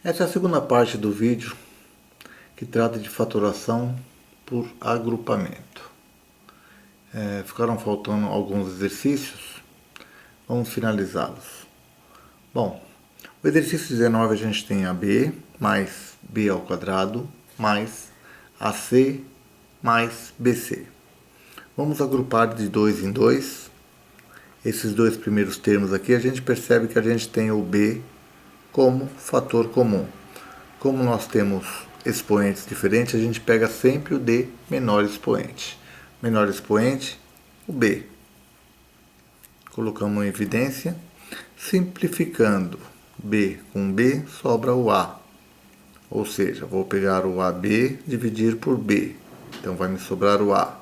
Essa é a segunda parte do vídeo que trata de fatoração por agrupamento. Ficaram faltando alguns exercícios, vamos finalizá-los. Bom, o exercício 19 a gente tem AB mais B ao quadrado mais AC mais BC. Vamos agrupar de 2 em 2. Esses dois primeiros termos aqui, a gente percebe que a gente tem o B como fator comum. Como nós temos expoentes diferentes, a gente pega sempre o de menor expoente. Menor expoente, o B. Colocamos em evidência. Simplificando B com B, sobra o A. Ou seja, vou pegar o AB, dividir por B. Então vai me sobrar o A.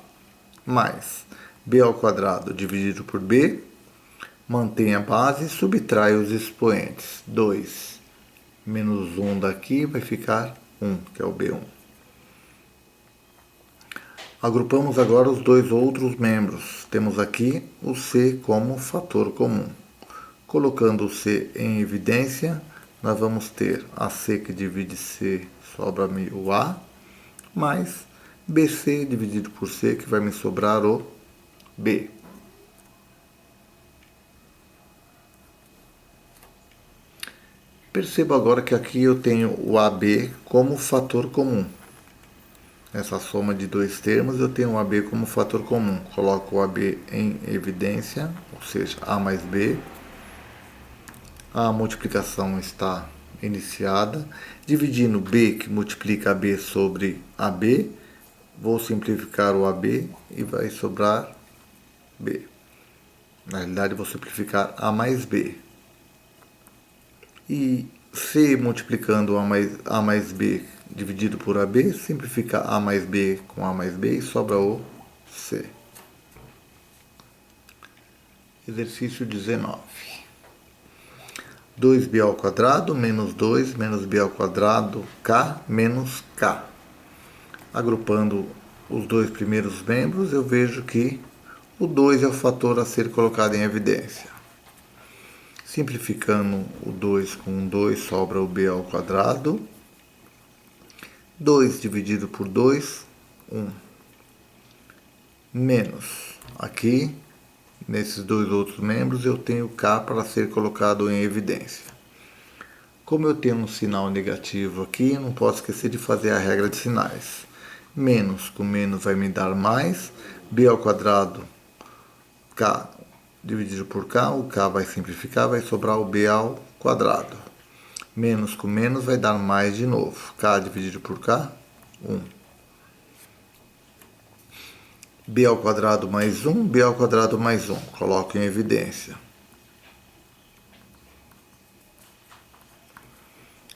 Mais B ao quadrado dividido por B. Mantém a base e subtrai os expoentes. 2 menos 1 daqui vai ficar 1, que é o B1. Agrupamos agora os dois outros membros. Temos aqui o C como fator comum. Colocando o C em evidência, nós vamos ter AC que divide C, sobra-me o A, mais BC dividido por C, que vai me sobrar o B. Perceba agora que aqui eu tenho o AB como fator comum. Essa soma de dois termos, eu tenho o AB como fator comum. Coloco o AB em evidência, ou seja, A mais B. A multiplicação está iniciada. Dividindo B, que multiplica AB sobre AB, vou simplificar o AB e vai sobrar B. Na realidade, vou simplificar A mais B. E C multiplicando A mais B dividido por AB, simplifica A mais B com A mais B e sobra o C. Exercício 19. 2b ao quadrado menos 2 menos b ao quadrado k menos k. Agrupando os dois primeiros membros, eu vejo que o 2 é o fator a ser colocado em evidência. Simplificando o 2 com 2, sobra o b ao quadrado. 2 dividido por 2, 1. Menos. Aqui, nesses dois outros membros, eu tenho k para ser colocado em evidência. Como eu tenho um sinal negativo aqui, não posso esquecer de fazer a regra de sinais. Menos com menos vai me dar mais. B ao quadrado, k dividido por k, o k vai simplificar, vai sobrar o b ao quadrado. Menos com menos vai dar mais de novo. K dividido por k, 1. B ao quadrado mais 1, b ao quadrado mais 1. Coloco em evidência.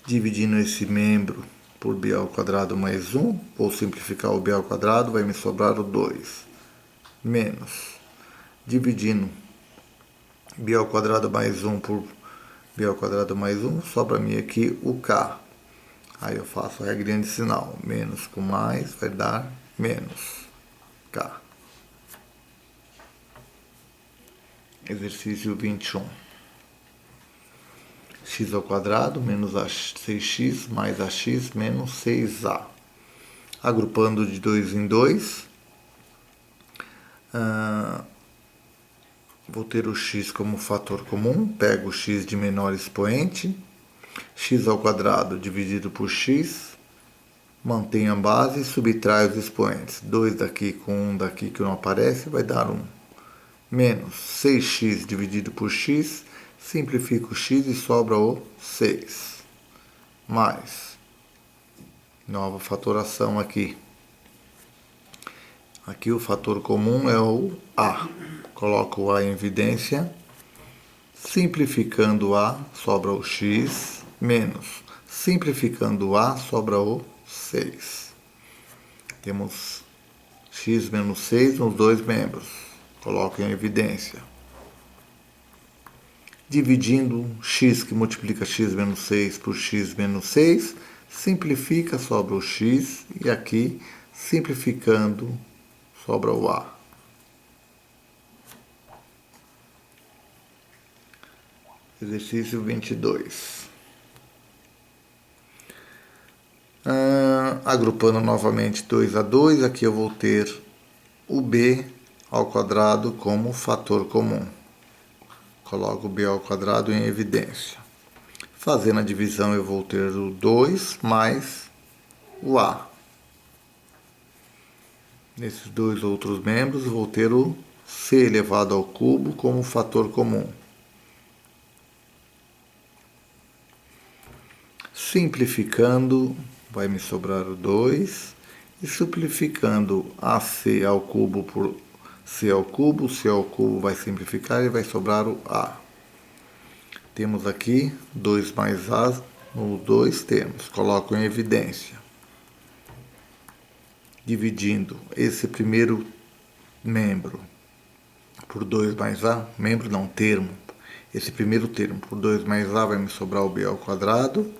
Dividindo esse membro por b ao quadrado mais 1, vou simplificar o b ao quadrado, vai me sobrar o 2. Menos. Dividindo b ao quadrado mais 1 por b ao quadrado mais 1, sobra-me aqui o k. Aí eu faço a regrinha de sinal. Menos com mais vai dar menos k. Exercício 21. X ao quadrado menos 6x mais ax menos 6a. Agrupando de 2 em 2. Vou ter o x como fator comum. Pego o x de menor expoente. X ao quadrado dividido por x. Mantenho a base e subtrai os expoentes. 2 daqui com 1 daqui que não aparece vai dar 1. Menos 6x dividido por x. Simplifico o x e sobra o 6. Mais. Nova fatoração aqui. Aqui o fator comum é o A. Coloco o A em evidência. Simplificando o A, sobra o x. Menos. Simplificando o A, sobra o 6. Temos x menos 6 nos dois membros. Coloco em evidência. Dividindo x que multiplica x menos 6 por x menos 6, simplifica, sobra o x, e aqui, simplificando, sobra o a. Exercício 22. Agrupando novamente 2 a 2, aqui eu vou ter o b ao quadrado como fator comum. Coloco o b ao quadrado em evidência. Fazendo a divisão, eu vou ter o 2 mais o a. Nesses dois outros membros, eu vou ter o c elevado ao cubo como fator comum. Simplificando, vai me sobrar o 2. E simplificando AC ao cubo por C ao cubo vai simplificar e vai sobrar o A. Temos aqui 2 mais A nos dois termos. Coloco em evidência. Dividindo esse primeiro membro por 2 mais A, membro não, termo. Esse primeiro termo por 2 mais A vai me sobrar o B ao quadrado.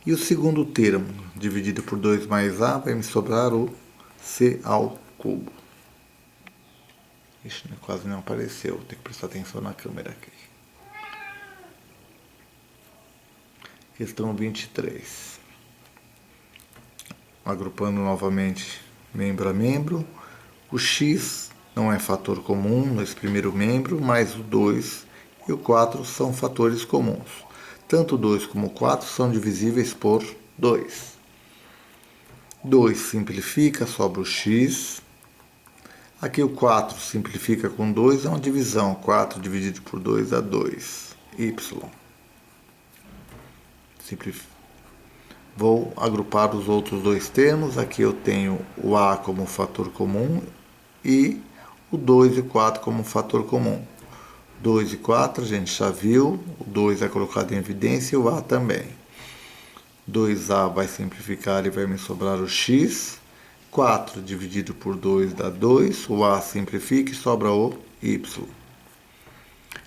E o segundo termo, dividido por 2 mais A, vai me sobrar o C ao cubo. Ixi, quase não apareceu, tem que prestar atenção na câmera aqui. Questão 23. Agrupando novamente membro a membro. O x não é fator comum nesse primeiro membro, mas o 2 e o 4 são fatores comuns. Tanto 2 como 4 são divisíveis por 2. 2 simplifica, sobra o x. Aqui o 4 simplifica com 2, é uma divisão. 4 dividido por 2 dá 2. Y. Vou agrupar os outros dois termos. Aqui eu tenho o a como fator comum e o 2 e o 4 como fator comum. 2 e 4 a gente já viu, o 2 é colocado em evidência e o a também. 2a vai simplificar e vai me sobrar o x. 4 dividido por 2 dá 2, o a simplifica e sobra o y.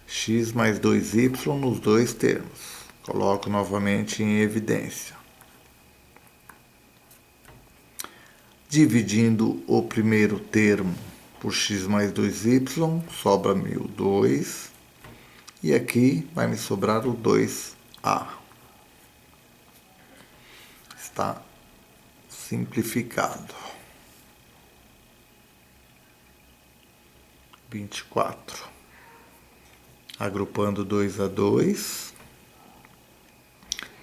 X mais 2y nos dois termos. Coloco novamente em evidência. Dividindo o primeiro termo por x mais 2y, sobra-me o 2. E aqui vai me sobrar o 2a. Está simplificado. 24. Agrupando 2 a 2,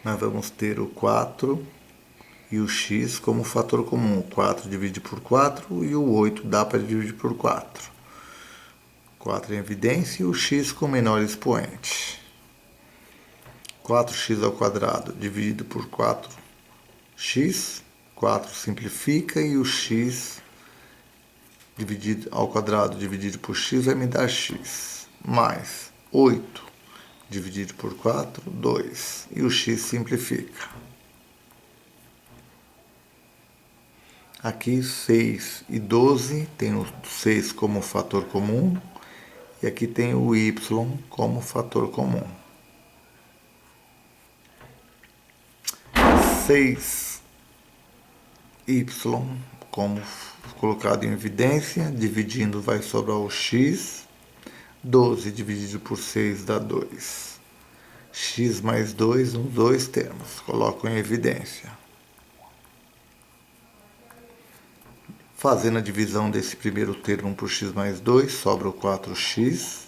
nós vamos ter o 4 e o x como fator comum. O 4 divide por 4 e o 8 dá para dividir por 4. 4 em evidência e o x com menor expoente. 4x ao quadrado dividido por 4x. 4 simplifica e o x dividido ao quadrado dividido por x vai me dar x. Mais 8 dividido por 4, 2. E o x simplifica. Aqui 6 e 12 tem o 6 como fator comum. E aqui tem o y como fator comum. 6y como colocado em evidência, dividindo vai sobrar o x. 12 dividido por 6 dá 2. X mais 2 nos dois termos. Coloco em evidência. Fazendo a divisão desse primeiro termo por x mais 2, sobra o 4x.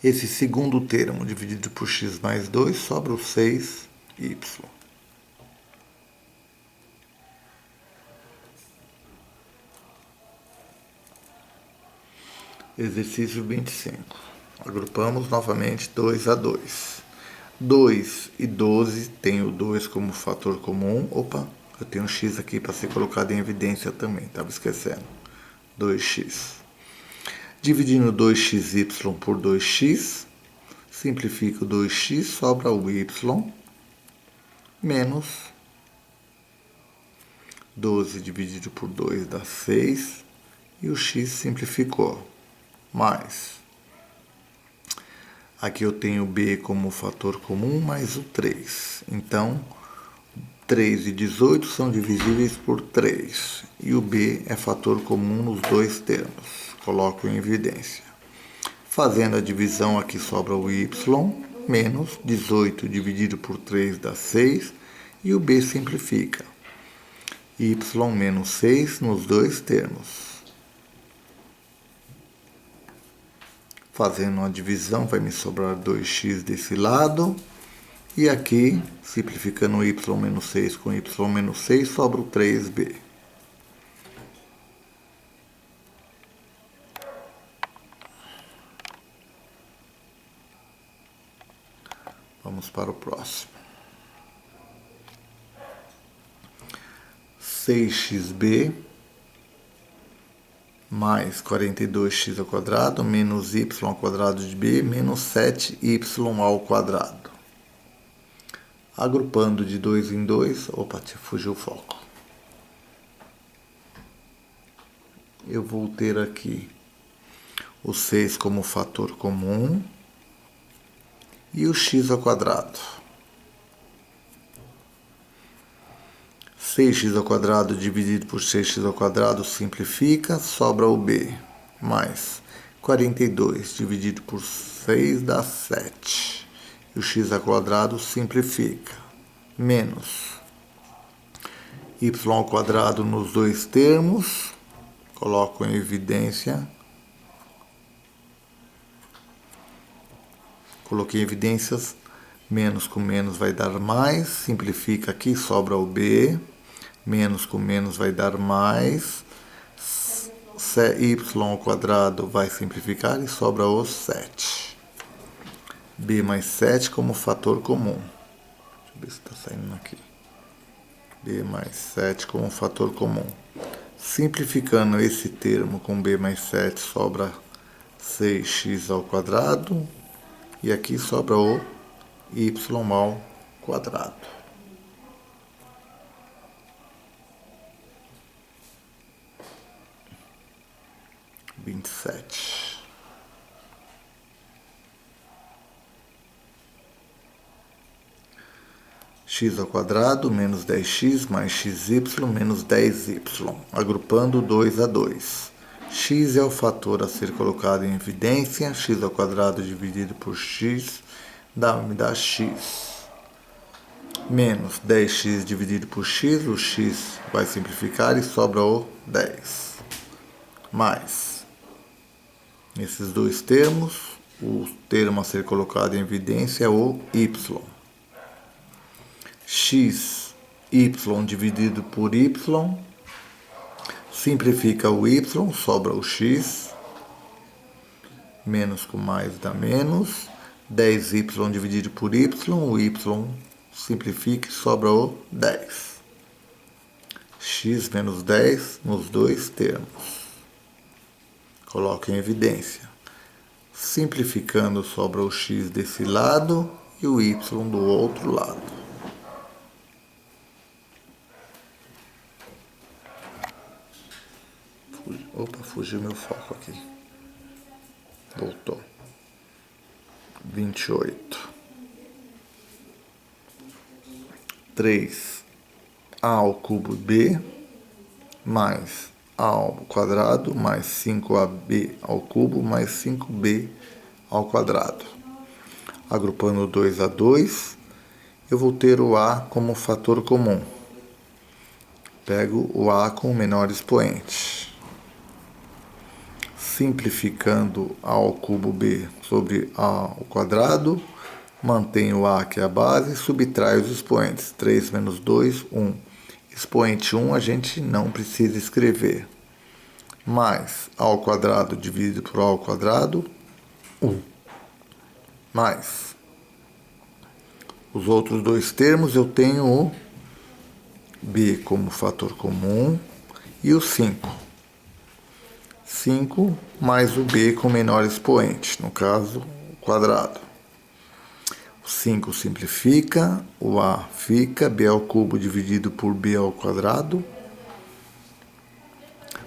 Esse segundo termo dividido por x mais 2, sobra o 6y. Exercício 25. Agrupamos novamente 2 a 2. 2 e 12 tem o 2 como fator comum. Opa! Eu tenho um x aqui para ser colocado em evidência também, estava esquecendo. 2x. Dividindo 2xy por 2x, simplifica o 2x, sobra o y, menos 12 dividido por 2 dá 6, e o x simplificou, mais. Aqui eu tenho b como fator comum, mais o 3. Então, 3 e 18 são divisíveis por 3. E o b é fator comum nos dois termos. Coloco em evidência. Fazendo a divisão, aqui sobra o y, menos 18 dividido por 3 dá 6. E o b simplifica. Y menos 6 nos dois termos. Fazendo uma divisão, vai me sobrar 2x desse lado. E aqui, simplificando y menos 6 com y menos 6, sobra o 3b. Vamos para o próximo. 6xb mais 42x ao quadrado menos y ao quadrado de b menos 7y ao quadrado. Agrupando de 2 em 2, opa, fugiu o foco. Eu vou ter aqui o 6 como fator comum e o x ao quadrado. 6x ao quadrado dividido por 6x ao quadrado simplifica, sobra o b, mais 42 dividido por 6 dá 7. E o x ao quadrado simplifica, menos y ao quadrado nos dois termos, coloco em evidência, coloquei evidências, menos com menos vai dar mais, simplifica aqui, sobra o b, menos com menos vai dar mais, y ao quadrado vai simplificar e sobra o 7. b mais 7 como fator comum. Deixa eu ver se está saindo aqui. b mais 7 como fator comum. Simplificando esse termo com b mais 7, sobra 6x ao quadrado. E aqui sobra o y ao quadrado. Vinte e sete. X ao quadrado menos 10x mais xy menos 10y, agrupando 2 a 2. X é o fator a ser colocado em evidência, x ao quadrado dividido por x me dá x. Menos 10x dividido por x, o x vai simplificar e sobra o 10. Mais, nesses dois termos, o termo a ser colocado em evidência é o y. X, y dividido por y, simplifica o y, sobra o x, menos com mais dá menos, 10y dividido por y, o y simplifica e sobra o 10. X menos 10 nos dois termos. Coloco em evidência. Simplificando, sobra o x desse lado e o y do outro lado. Opa, fugiu meu foco aqui. Voltou. 28. 3a ao cubo b mais a ao quadrado mais 5ab ao cubo mais 5b ao quadrado. Agrupando 2 a 2, eu vou ter o a como fator comum. Pego o a com o menor expoente. Simplificando a ao cubo b sobre a ao quadrado, mantenho o a que é a base, subtrai os expoentes. 3 menos 2, 1. Expoente 1 a gente não precisa escrever. Mais a ao quadrado dividido por a ao quadrado, 1. Mais os outros dois termos, eu tenho o b como fator comum e o 5. 5 mais o b com menor expoente, no caso, o quadrado. O 5 simplifica, o a fica, b ao cubo dividido por b ao quadrado.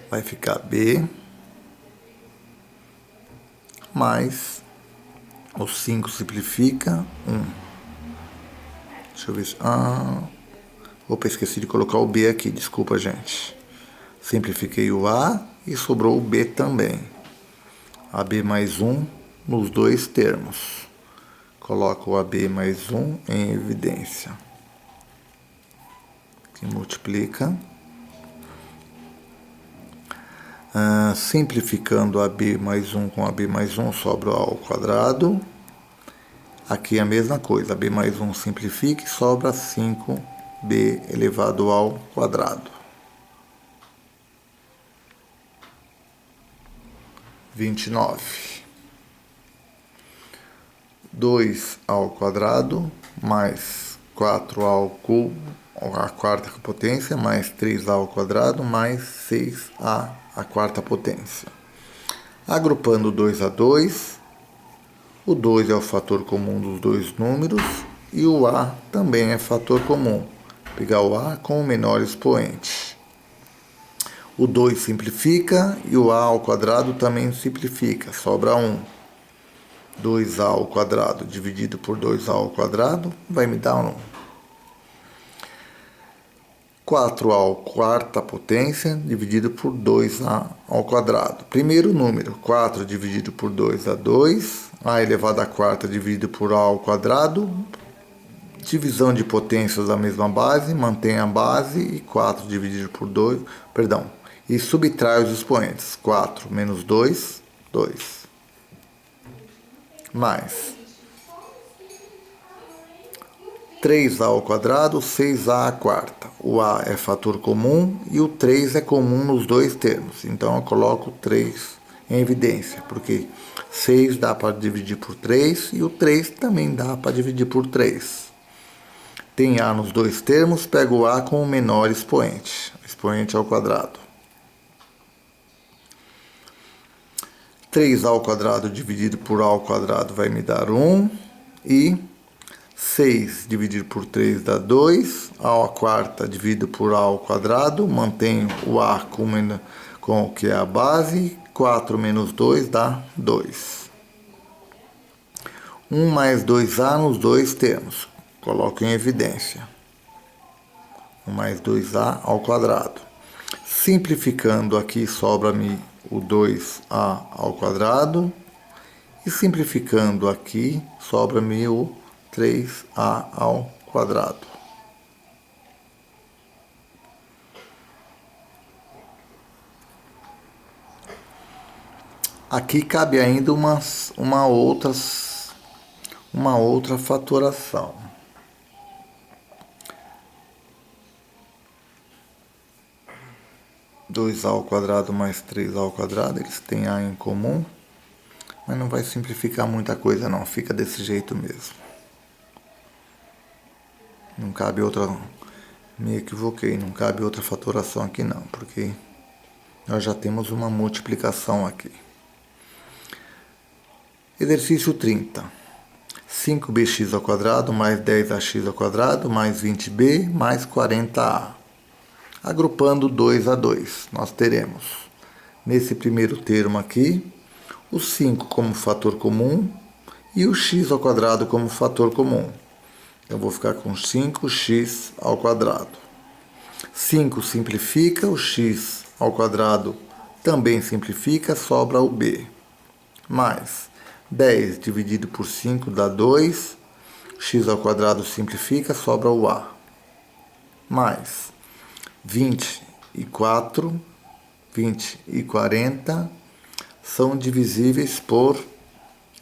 Vai ficar b mais o 5 simplifica, 1. Deixa eu ver se... Opa, esqueci de colocar o b aqui, desculpa, gente. Simplifiquei o a e sobrou o b também. AB mais 1 nos dois termos. Coloco o AB mais 1 em evidência. que multiplica. Simplificando AB mais 1 com AB mais 1, sobra o A ao quadrado. Aqui é a mesma coisa, AB mais 1 simplifica e sobra 5B elevado ao quadrado. 29. 2 ao quadrado mais 4 ao cubo, a quarta potência, mais 3A ao quadrado, mais 6A a quarta potência. Agrupando 2 a 2, o 2 é o fator comum dos dois números e o A também é fator comum. Pegar o A com o menor expoente. O 2 simplifica e o A ao quadrado também simplifica, sobra 1. 2A ao quadrado dividido por 2A ao quadrado vai me dar 1. 4A ao quarta potência dividido por 2A ao quadrado. Primeiro número, 4 dividido por 2 dá 2. A elevado à quarta dividido por A ao quadrado. Divisão de potências da mesma base, mantém a base e 4 dividido por 2, e subtrai os expoentes. 4 menos 2, 2. Mais 3A ao quadrado, 6A à quarta. O A é fator comum e o 3 é comum nos dois termos. Então eu coloco 3 em evidência, porque 6 dá para dividir por 3 e o 3 também dá para dividir por 3. Tem A nos dois termos, pego o A com o menor expoente. Expoente ao quadrado. 3A ao quadrado dividido por A ao quadrado vai me dar 1. E 6 dividido por 3 dá 2. A à quarta dividido por A ao quadrado. Mantenho o A com o que é a base. 4 menos 2 dá 2. 1 mais 2A nos dois termos. Coloco em evidência. 1 mais 2A ao quadrado. Simplificando aqui, sobra-me o 2A ao quadrado. E simplificando aqui, sobra-me o 3A ao quadrado. Aqui cabe ainda uma outra fatoração. 2A ao quadrado mais 3A ao quadrado, eles têm A em comum, mas não vai simplificar muita coisa não, fica desse jeito mesmo. Não cabe outra, me equivoquei, não cabe outra fatoração aqui não, porque nós já temos uma multiplicação aqui. Exercício 30. 5bx ao quadrado mais 10ax ao quadrado mais 20b mais 40a. Agrupando 2 a 2, nós teremos, nesse primeiro termo aqui, o 5 como fator comum e o x ao quadrado como fator comum. Eu vou ficar com 5x ao quadrado. 5 simplifica, o x ao quadrado também simplifica, sobra o b. Mais 10 dividido por 5 dá 2, x ao quadrado simplifica, sobra o a. Mais 20 e 40 são divisíveis por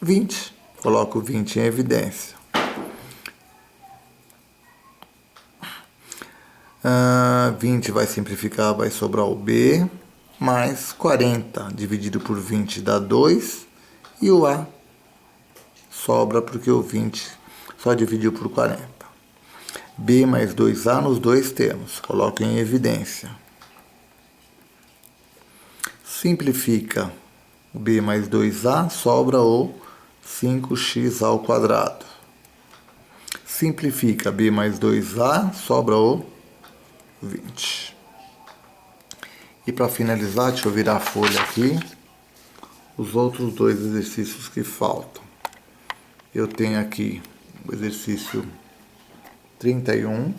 20. Coloco 20 em evidência. 20 vai simplificar, vai sobrar o b. Mais 40 dividido por 20 dá 2. E o a sobra porque o 20 só dividiu por 40. B mais 2A nos dois termos. Coloco em evidência. Simplifica o B mais 2A, sobra o 5x ao quadrado. Simplifica B mais 2A, sobra o 20. E para finalizar, deixa eu virar a folha aqui. Os outros dois exercícios que faltam. Eu tenho aqui o exercício 31.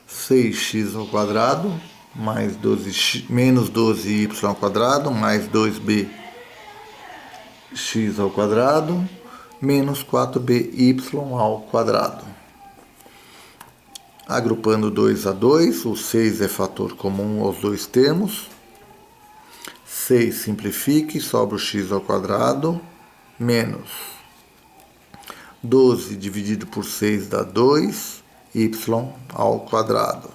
Seis x ao quadrado mais 12x, menos 12y ao quadrado mais 2b x ao quadrado menos 4by ao quadrado. Agrupando 2 a 2, o 6 é fator comum aos dois termos. 6 simplifica e sobra o x ao quadrado menos 12 dividido por 6 dá 2, y ao quadrado.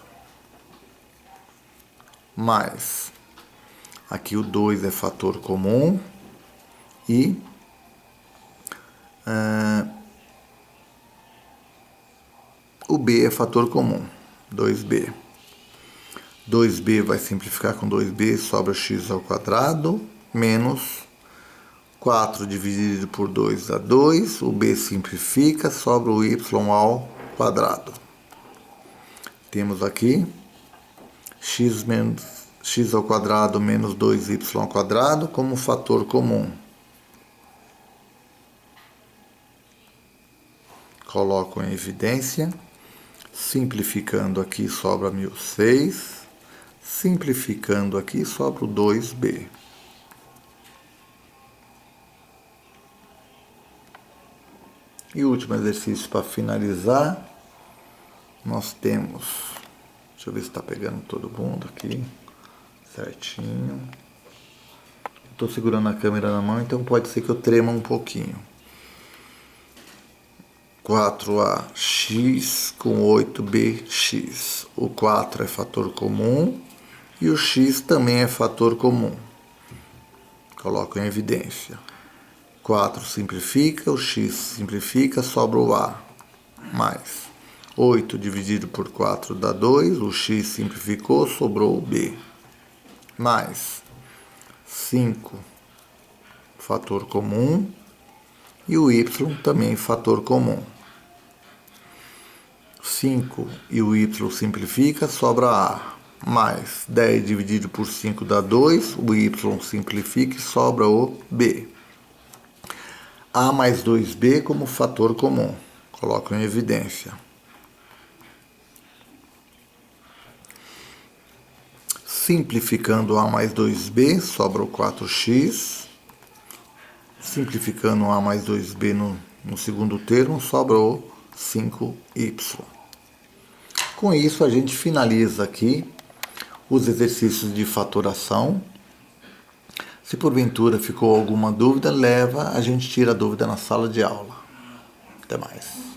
Mais, aqui o 2 é fator comum e o b é fator comum, 2b. 2b vai simplificar com 2b, sobra x ao quadrado, menos 4 dividido por 2 dá 2, o b simplifica, sobra o y ao quadrado. Temos aqui x ao quadrado menos 2y ao quadrado como fator comum. Coloco em evidência. Simplificando aqui sobra 1006. Simplificando aqui sobra o 2b. E o último exercício para finalizar, nós temos, deixa eu ver se está pegando todo mundo aqui, certinho. Estou segurando a câmera na mão, então pode ser que eu trema um pouquinho. 4ax com 8bx. O 4 é fator comum e o x também é fator comum. Coloco em evidência. 4 simplifica, o x simplifica, sobra o a. Mais 8 dividido por 4 dá 2, o x simplificou, sobrou o b. Mais 5, fator comum, e o y também fator comum. 5 e o y simplifica, sobra a. Mais 10 dividido por 5 dá 2, o y simplifica e sobra o b. A mais 2b como fator comum. Coloco em evidência. Simplificando a mais 2b, sobra o 4x. Simplificando a mais 2b no segundo termo, sobra o 5y. Com isso, a gente finaliza aqui os exercícios de fatoração. Se porventura ficou alguma dúvida, a gente tira a dúvida na sala de aula. Até mais.